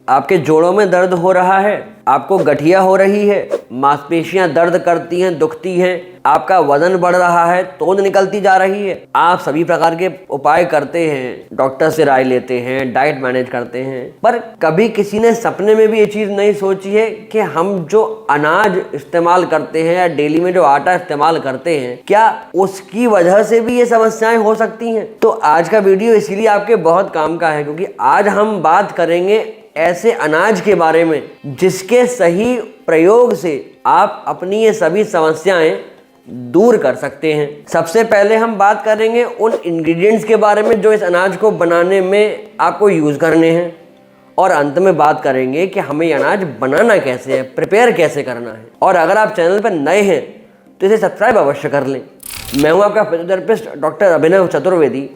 आपके जोड़ों में दर्द हो रहा है, आपको गठिया हो रही है, मांसपेशियां दर्द करती हैं, दुखती हैं, आपका वजन बढ़ रहा है, तोंद निकलती जा रही है, आप सभी प्रकार के उपाय करते हैं, डॉक्टर से राय लेते हैं, डाइट मैनेज करते हैं, पर कभी किसी ने सपने में भी ये चीज़ नहीं सोची है कि हम जो अनाज इस्तेमाल करते हैं या डेली में जो आटा इस्तेमाल करते हैं, क्या उसकी वजह से भी ये समस्याएं हो सकती हैं। तो आज का वीडियो इसीलिए आपके बहुत काम का है, क्योंकि आज हम बात करेंगे ऐसे अनाज के बारे में जिसके सही प्रयोग से आप अपनी ये सभी समस्याएं दूर कर सकते हैं। सबसे पहले हम बात करेंगे उन इंग्रेडिएंट्स के बारे में जो इस अनाज को बनाने में आपको यूज़ करने हैं, और अंत में बात करेंगे कि हमें ये अनाज बनाना कैसे है, प्रिपेयर कैसे करना है। और अगर आप चैनल पर नए हैं तो इसे सब्सक्राइब अवश्य कर लें। मैं हूं आपका physiotherapist doctor Abhinav Chaturvedi,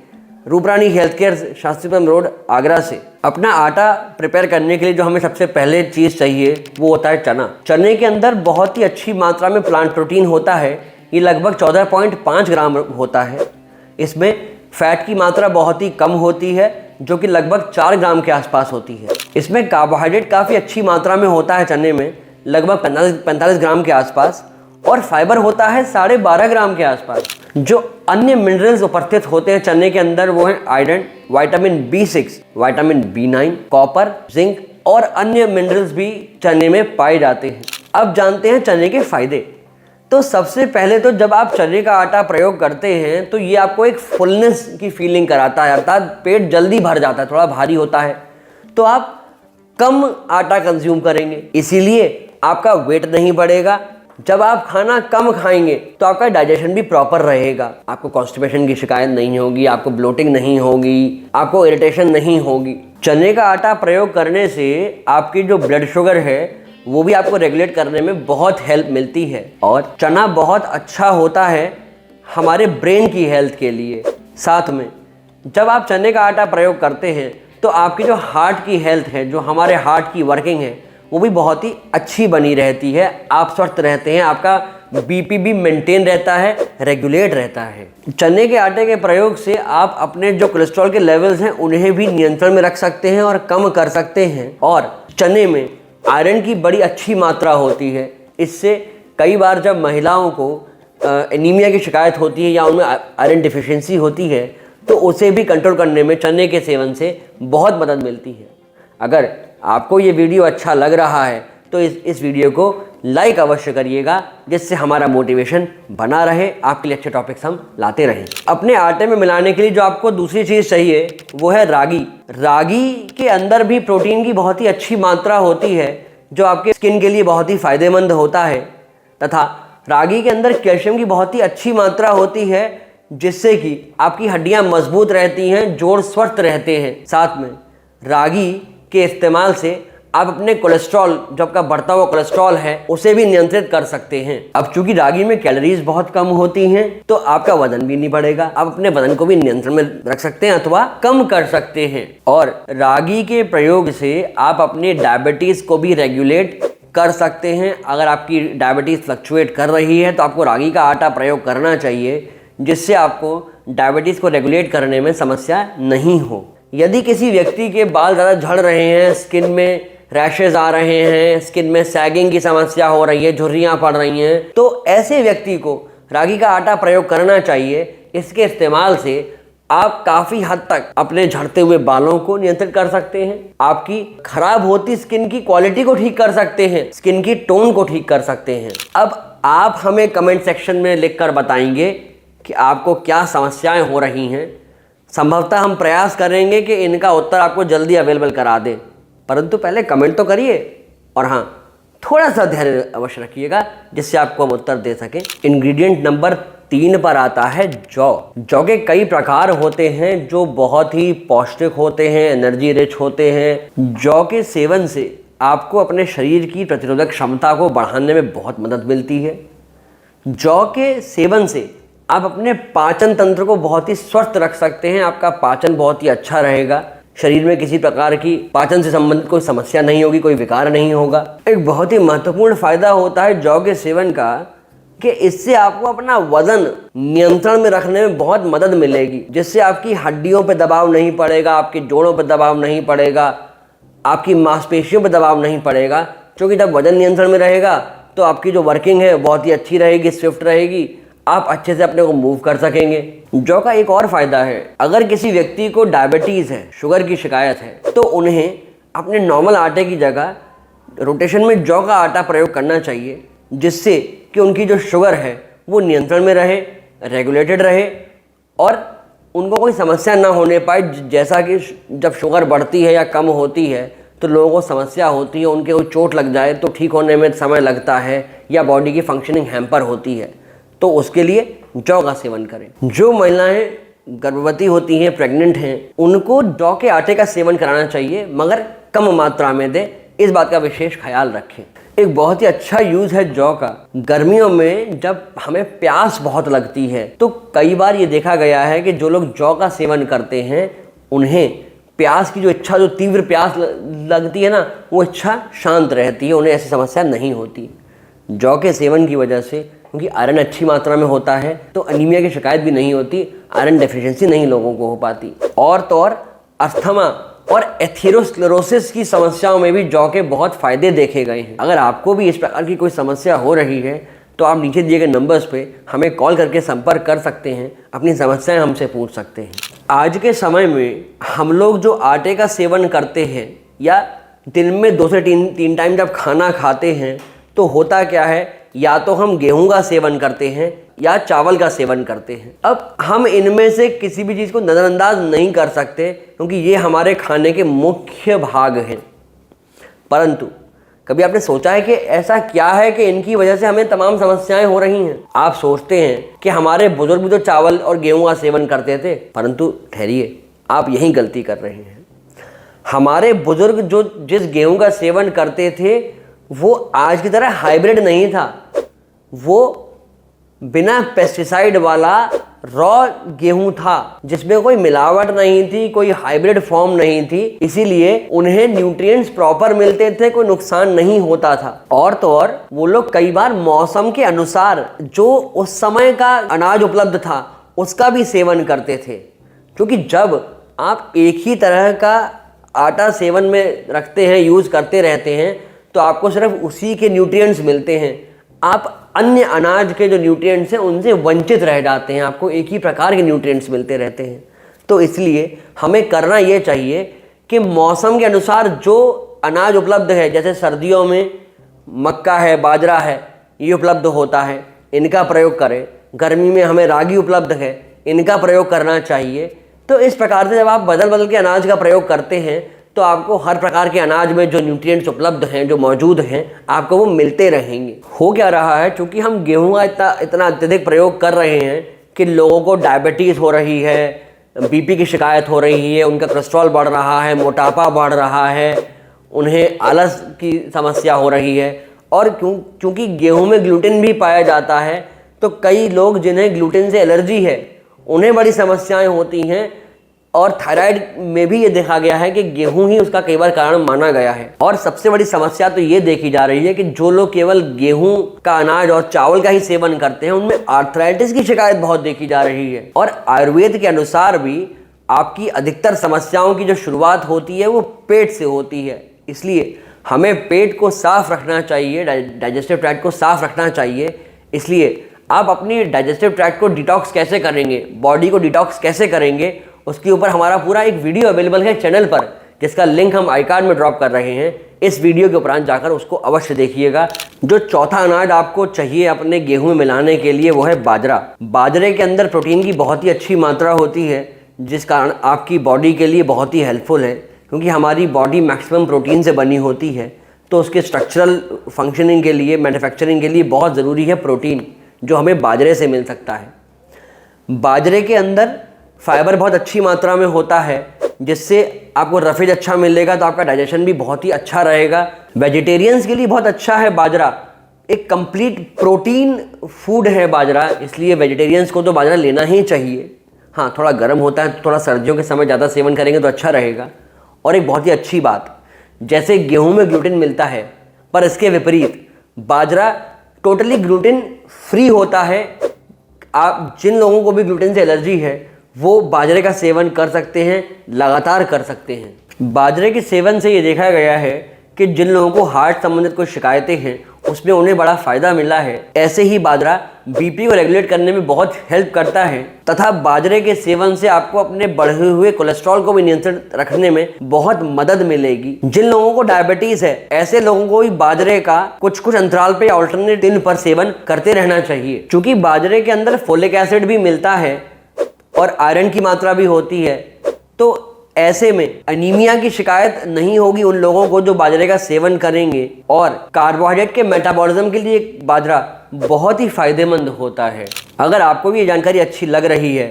Ruprani health care, Shastripuram road, Agra से। अपना आटा प्रिपेयर करने के लिए जो हमें सबसे पहले चीज़ चाहिए वो होता है चना। चने के अंदर बहुत ही अच्छी मात्रा में प्लांट प्रोटीन होता है, ये लगभग 14.5 ग्राम होता है। इसमें फैट की मात्रा बहुत ही कम होती है, जो कि लगभग 4 ग्राम के आसपास होती है। इसमें कार्बोहाइड्रेट काफ़ी अच्छी मात्रा में होता है चने में, लगभग 45 ग्राम के आसपास, और फाइबर होता है 12.5 ग्राम के आसपास। जो अन्य मिनरल्स उपस्थित होते हैं चने के अंदर वो है iron, vitamin B6, vitamin B9, copper, zinc और अन्य मिनरल्स भी चने में पाए जाते हैं। अब जानते हैं चने के फायदे। तो सबसे पहले तो जब आप चने का आटा प्रयोग करते हैं तो ये आपको एक फुलनेस की फीलिंग कराता है, अर्थात पेट जल्दी भर जाता है, थोड़ा भारी होता है, तो आप कम आटा कंज्यूम करेंगे, इसीलिए आपका वेट नहीं बढ़ेगा। जब आप खाना कम खाएंगे तो आपका डाइजेशन भी प्रॉपर रहेगा, आपको कॉन्स्टिपेशन की शिकायत नहीं होगी, आपको ब्लोटिंग नहीं होगी, आपको इरिटेशन नहीं होगी। चने का आटा प्रयोग करने से आपकी जो ब्लड शुगर है वो भी आपको रेगुलेट करने में बहुत हेल्प मिलती है, और चना बहुत अच्छा होता है हमारे ब्रेन की हेल्थ के लिए। साथ में जब आप चने का आटा प्रयोग करते हैं तो आपकी जो हार्ट की हेल्थ है, जो हमारे हार्ट की वर्किंग है, वो भी बहुत ही अच्छी बनी रहती है, आप स्वस्थ रहते हैं, आपका बीपी भी मेंटेन रहता है, रेगुलेट रहता है। चने के आटे के प्रयोग से आप अपने जो कोलेस्ट्रॉल के लेवल्स हैं उन्हें भी नियंत्रण में रख सकते हैं और कम कर सकते हैं। और चने में आयरन की बड़ी अच्छी मात्रा होती है, इससे कई बार जब महिलाओं को एनीमिया की शिकायत होती है या उनमें आयरन डिफिशियंसी होती है तो उसे भी कंट्रोल करने में चने के सेवन से बहुत मदद मिलती है। अगर आपको ये वीडियो अच्छा लग रहा है तो इस वीडियो को लाइक अवश्य करिएगा, जिससे हमारा मोटिवेशन बना रहे, आपके लिए अच्छे टॉपिक्स हम लाते रहें। अपने आटे में मिलाने के लिए जो आपको दूसरी चीज़ चाहिए वो है रागी। रागी के अंदर भी प्रोटीन की बहुत ही अच्छी मात्रा होती है, जो आपके स्किन के लिए बहुत ही फायदेमंद होता है, तथा रागी के अंदर कैल्शियम की बहुत ही अच्छी मात्रा होती है, जिससे कि आपकी हड्डियाँ मजबूत रहती हैं, जोड़ स्वस्थ रहते हैं। साथ में रागी के इस्तेमाल से आप अपने कोलेस्ट्रॉल, जो आपका बढ़ता हुआ कोलेस्ट्रॉल है, उसे भी नियंत्रित कर सकते हैं। अब चूंकि रागी में कैलोरीज बहुत कम होती हैं तो आपका वजन भी नहीं बढ़ेगा, आप अपने वजन को भी नियंत्रण में रख सकते हैं अथवा कम कर सकते हैं। और रागी के प्रयोग से आप अपने डायबिटीज को भी रेगुलेट कर सकते हैं। अगर आपकी डायबिटीज फ्लक्चुएट कर रही है तो आपको रागी का आटा प्रयोग करना चाहिए, जिससे आपको डायबिटीज को रेगुलेट करने में समस्या नहीं हो। यदि किसी व्यक्ति के बाल ज़्यादा झड़ रहे हैं, स्किन में रैशेज आ रहे हैं, स्किन में सैगिंग की समस्या हो रही है, झुर्रियाँ पड़ रही हैं, तो ऐसे व्यक्ति को रागी का आटा प्रयोग करना चाहिए। इसके इस्तेमाल से आप काफ़ी हद तक अपने झड़ते हुए बालों को नियंत्रित कर सकते हैं, आपकी खराब होती स्किन की क्वालिटी को ठीक कर सकते हैं, स्किन की टोन को ठीक कर सकते हैं। अब आप हमें कमेंट सेक्शन में लिखकर बताएंगे कि आपको क्या समस्याएं हो रही हैं। संभवतः हम प्रयास करेंगे कि इनका उत्तर आपको जल्दी अवेलेबल करा दें, परंतु पहले कमेंट तो करिए, और हाँ, थोड़ा सा धैर्य अवश्य रखिएगा जिससे आपको हम उत्तर दे सकें। इंग्रेडिएंट नंबर 3 पर आता है जौ। जौ के कई प्रकार होते हैं जो बहुत ही पौष्टिक होते हैं, एनर्जी रिच होते हैं। जौ के सेवन से आपको अपने शरीर की प्रतिरोधक क्षमता को बढ़ाने में बहुत मदद मिलती है। जौ के सेवन से आप अपने पाचन तंत्र को बहुत ही स्वस्थ रख सकते हैं, आपका पाचन बहुत ही अच्छा रहेगा, शरीर में किसी प्रकार की पाचन से संबंधित कोई समस्या नहीं होगी, कोई विकार नहीं होगा। एक बहुत ही महत्वपूर्ण फायदा होता है जौ के सेवन का कि इससे आपको अपना वजन नियंत्रण में रखने में बहुत मदद मिलेगी, जिससे आपकी हड्डियों पर दबाव नहीं पड़ेगा, आपके जोड़ों पर दबाव नहीं पड़ेगा, आपकी मांसपेशियों पर दबाव नहीं पड़ेगा, क्योंकि जब वजन नियंत्रण में रहेगा तो आपकी जो वर्किंग है बहुत ही अच्छी रहेगी, स्विफ्ट रहेगी, आप अच्छे से अपने को मूव कर सकेंगे। जौ का एक और फायदा है, अगर किसी व्यक्ति को डायबिटीज़ है, शुगर की शिकायत है, तो उन्हें अपने नॉर्मल आटे की जगह रोटेशन में जौ का आटा प्रयोग करना चाहिए, जिससे कि उनकी जो शुगर है वो नियंत्रण में रहे, रेगुलेटेड रहे और उनको कोई समस्या ना होने पाए। जैसा कि जब शुगर बढ़ती है या कम होती है तो लोगों को समस्या होती है, उनके कोई चोट लग जाए तो ठीक होने में समय लगता है या बॉडी की फंक्शनिंग हैम्पर होती है, तो उसके लिए जौ का सेवन करें। जो महिलाएं गर्भवती होती हैं, प्रेग्नेंट हैं, उनको जौ के आटे का सेवन कराना चाहिए, मगर कम मात्रा में दें, इस बात का विशेष ख्याल रखें। एक बहुत ही अच्छा यूज़ है जौ का, गर्मियों में जब हमें प्यास बहुत लगती है तो कई बार ये देखा गया है कि जो लोग जौ का सेवन करते हैं उन्हें प्यास की जो इच्छा, जो तीव्र प्यास लगती है ना, वो इच्छा शांत रहती है, उन्हें ऐसी समस्या नहीं होती। जौ के सेवन की वजह से, क्योंकि आयरन अच्छी मात्रा में होता है, तो अनीमिया की शिकायत भी नहीं होती, आयरन डेफिशिएंसी नहीं लोगों को हो पाती। और तो और अस्थमा और एथेरोस्क्लेरोसिस की समस्याओं में भी जौ के बहुत फायदे देखे गए हैं। अगर आपको भी इस प्रकार की कोई समस्या हो रही है तो आप नीचे दिए गए नंबर्स पे हमें कॉल करके संपर्क कर सकते हैं, अपनी समस्याएं हमसे पूछ सकते हैं। आज के समय में हम लोग जो आटे का सेवन करते हैं या दिन में 2 से 3 टाइम जब खाना खाते हैं तो होता क्या है, या तो हम गेहूं का सेवन करते हैं या चावल का सेवन करते हैं। अब हम इनमें से किसी भी चीज़ को नज़रअंदाज नहीं कर सकते, क्योंकि ये हमारे खाने के मुख्य भाग हैं। परंतु कभी आपने सोचा है कि ऐसा क्या है कि इनकी वजह से हमें तमाम समस्याएं हो रही हैं? आप सोचते हैं कि हमारे बुजुर्ग भी तो चावल और गेहूं का सेवन करते थे, परंतु ठहरिए, आप यही गलती कर रहे हैं। हमारे बुजुर्ग जो जिस गेहूं का सेवन करते थे वो आज की तरह हाइब्रिड नहीं था, वो बिना पेस्टिसाइड वाला रॉ गेहूं था, जिसमें कोई मिलावट नहीं थी, कोई हाइब्रिड फॉर्म नहीं थी, इसीलिए उन्हें न्यूट्रिएंट्स प्रॉपर मिलते थे, कोई नुकसान नहीं होता था। और तो और वो लोग कई बार मौसम के अनुसार जो उस समय का अनाज उपलब्ध था उसका भी सेवन करते थे, क्योंकि जब आप एक ही तरह का आटा सेवन में रखते हैं, यूज़ करते रहते हैं, तो आपको सिर्फ उसी के न्यूट्रिएंट्स मिलते हैं, आप अन्य अनाज के जो न्यूट्रिएंट्स हैं उनसे वंचित रह जाते हैं, आपको एक ही प्रकार के न्यूट्रिएंट्स मिलते रहते हैं। तो इसलिए हमें करना ये चाहिए कि मौसम के अनुसार जो अनाज उपलब्ध है, जैसे सर्दियों में मक्का है, बाजरा है, ये उपलब्ध होता है, इनका प्रयोग करें। गर्मी में हमें रागी उपलब्ध है, इनका प्रयोग करना चाहिए। तो इस प्रकार से जब आप बदल बदल के अनाज का प्रयोग करते हैं तो आपको हर प्रकार के अनाज में जो न्यूट्रिएंट्स उपलब्ध हैं, जो मौजूद हैं, आपको वो मिलते रहेंगे। हो क्या रहा है, क्योंकि हम गेहूं का इतना अत्यधिक प्रयोग कर रहे हैं कि लोगों को डायबिटीज़ हो रही है, बीपी की शिकायत हो रही है, उनका कोलेस्ट्रॉल बढ़ रहा है, मोटापा बढ़ रहा है, उन्हें आलस की समस्या हो रही है। और क्योंकि गेहूँ में ग्लूटेन भी पाया जाता है, तो कई लोग जिन्हें ग्लूटेन से एलर्जी है उन्हें बड़ी समस्याएँ होती हैं। और थायराइड में भी ये देखा गया है कि गेहूं ही उसका कई बार कारण माना गया है। और सबसे बड़ी समस्या तो ये देखी जा रही है कि जो लोग केवल गेहूं का अनाज और चावल का ही सेवन करते हैं उनमें आर्थराइटिस की शिकायत बहुत देखी जा रही है। और आयुर्वेद के अनुसार भी आपकी अधिकतर समस्याओं की जो शुरुआत होती है वो पेट से होती है, इसलिए हमें पेट को साफ रखना चाहिए, डाइजेस्टिव ट्रैक्ट को साफ रखना चाहिए। इसलिए आप अपनी डाइजेस्टिव ट्रैक्ट को डिटॉक्स कैसे करेंगे, बॉडी को डिटॉक्स कैसे करेंगे, उसके ऊपर हमारा पूरा एक वीडियो अवेलेबल है चैनल पर, जिसका लिंक हम आई कार्ड में ड्रॉप कर रहे हैं। इस वीडियो के उपरांत जाकर उसको अवश्य देखिएगा। जो चौथा अनाज आपको चाहिए अपने गेहूं में मिलाने के लिए वो है बाजरा। बाजरे के अंदर प्रोटीन की बहुत ही अच्छी मात्रा होती है, जिस कारण आपकी बॉडी के लिए बहुत ही हेल्पफुल है, क्योंकि हमारी बॉडी मैक्सिमम प्रोटीन से बनी होती है। तो उसके स्ट्रक्चरल फंक्शनिंग के लिए, मैन्युफैक्चरिंग के लिए बहुत ज़रूरी है प्रोटीन, जो हमें बाजरे से मिल सकता है। बाजरे के अंदर फाइबर बहुत अच्छी मात्रा में होता है, जिससे आपको रफेज अच्छा मिलेगा, तो आपका डाइजेशन भी बहुत ही अच्छा रहेगा। वेजिटेरियंस के लिए बहुत अच्छा है बाजरा, एक कंप्लीट प्रोटीन फूड है बाजरा, इसलिए वेजिटेरियंस को तो बाजरा लेना ही चाहिए। हाँ, थोड़ा गर्म होता है, थोड़ा सर्दियों के समय ज़्यादा सेवन करेंगे तो अच्छा रहेगा। और एक बहुत ही अच्छी बात, जैसे गेहूं में ग्लूटेन मिलता है, पर इसके विपरीत बाजरा टोटली ग्लूटेन फ्री होता है। आप जिन लोगों को भी ग्लूटेन से एलर्जी है वो बाजरे का सेवन कर सकते हैं, लगातार कर सकते हैं। बाजरे के सेवन से ये देखा गया है कि जिन लोगों को हार्ट संबंधित कोई शिकायतें हैं उसमें उन्हें बड़ा फ़ायदा मिला है। ऐसे ही बाजरा बीपी को रेगुलेट करने में बहुत हेल्प करता है तथा बाजरे के सेवन से आपको अपने बढ़े हुए कोलेस्ट्रॉल को भी नियंत्रित रखने में बहुत मदद मिलेगी। जिन लोगों को डायबिटीज़ है ऐसे लोगों को भी बाजरे का कुछ अंतराल पे अल्टरनेट दिन पर सेवन करते रहना चाहिए। क्योंकि बाजरे के अंदर फोलिक एसिड भी मिलता है और आयरन की मात्रा भी होती है, तो ऐसे में एनीमिया की शिकायत नहीं होगी उन लोगों को जो बाजरे का सेवन करेंगे। और कार्बोहाइड्रेट के मेटाबॉलिज्म के लिए बाजरा बहुत ही फायदेमंद होता है। अगर आपको भी ये जानकारी अच्छी लग रही है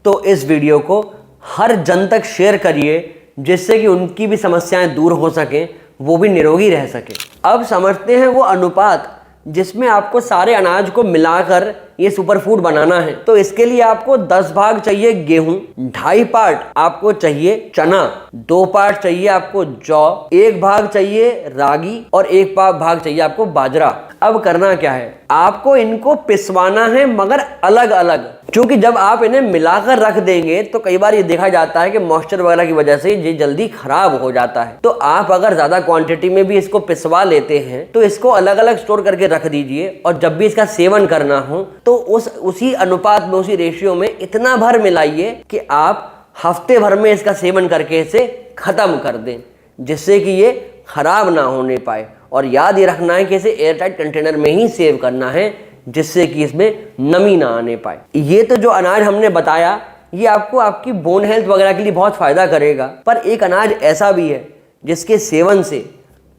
तो इस वीडियो को हर जन तक शेयर करिए, जिससे कि उनकी भी समस्याएं दूर हो सकें, वो भी निरोगी रह सके। अब समझते हैं वो अनुपात जिसमें आपको सारे अनाज को मिलाकर ये सुपर फूड बनाना है। तो इसके लिए आपको 10 भाग चाहिए गेहूं, 2.5 पार्ट आपको चाहिए चना, 2 पार्ट चाहिए आपको जौ, 1 भाग चाहिए रागी और 1 भाग चाहिए आपको बाजरा। अब करना क्या है, आपको इनको पिसवाना है मगर अलग अलग, क्योंकि जब आप इन्हें मिलाकर रख देंगे तो कई बार ये देखा जाता है कि मॉइस्चर वगैरह की वजह से ये जल्दी खराब हो जाता है। तो आप अगर ज्यादा क्वांटिटी में भी इसको पिसवा लेते हैं तो इसको अलग अलग स्टोर करके रख दीजिए और जब भी इसका सेवन करना हो तो उसी अनुपात में, उसी रेशियो में इतना भर मिलाइए कि आप हफ्ते भर में इसका सेवन करके इसे खत्म कर दें, जिससे कि ये खराब ना होने पाए। और याद ये रखना है कि इसे एयरटाइट कंटेनर में ही सेव करना है, जिससे कि इसमें नमी ना आने पाए। ये तो जो अनाज हमने बताया ये आपको आपकी बोन हेल्थ वगैरह के लिए बहुत फायदा करेगा, पर एक अनाज ऐसा भी है जिसके सेवन से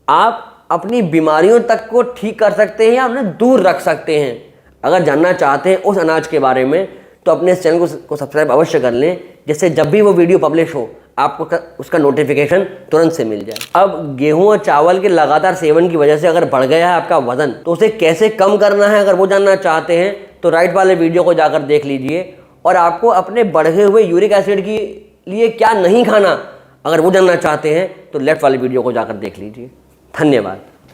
आप अपनी बीमारियों तक को ठीक कर सकते हैं या उन्हें दूर रख सकते हैं। अगर जानना चाहते हैं उस अनाज के बारे में तो अपने इस चैनल को सब्सक्राइब अवश्य कर लें, जिससे जब भी वो वीडियो पब्लिश हो आपको उसका नोटिफिकेशन तुरंत से मिल जाए। अब गेहूं और चावल के लगातार सेवन की वजह से अगर बढ़ गया है आपका वजन तो उसे कैसे कम करना है, अगर वो जानना चाहते हैं तो राइट वाले वीडियो को जाकर देख लीजिए। और आपको अपने बढ़े हुए यूरिक एसिड के लिए क्या नहीं खाना, अगर वो जानना चाहते हैं तो लेफ्ट वाले वीडियो को जाकर देख लीजिए। धन्यवाद।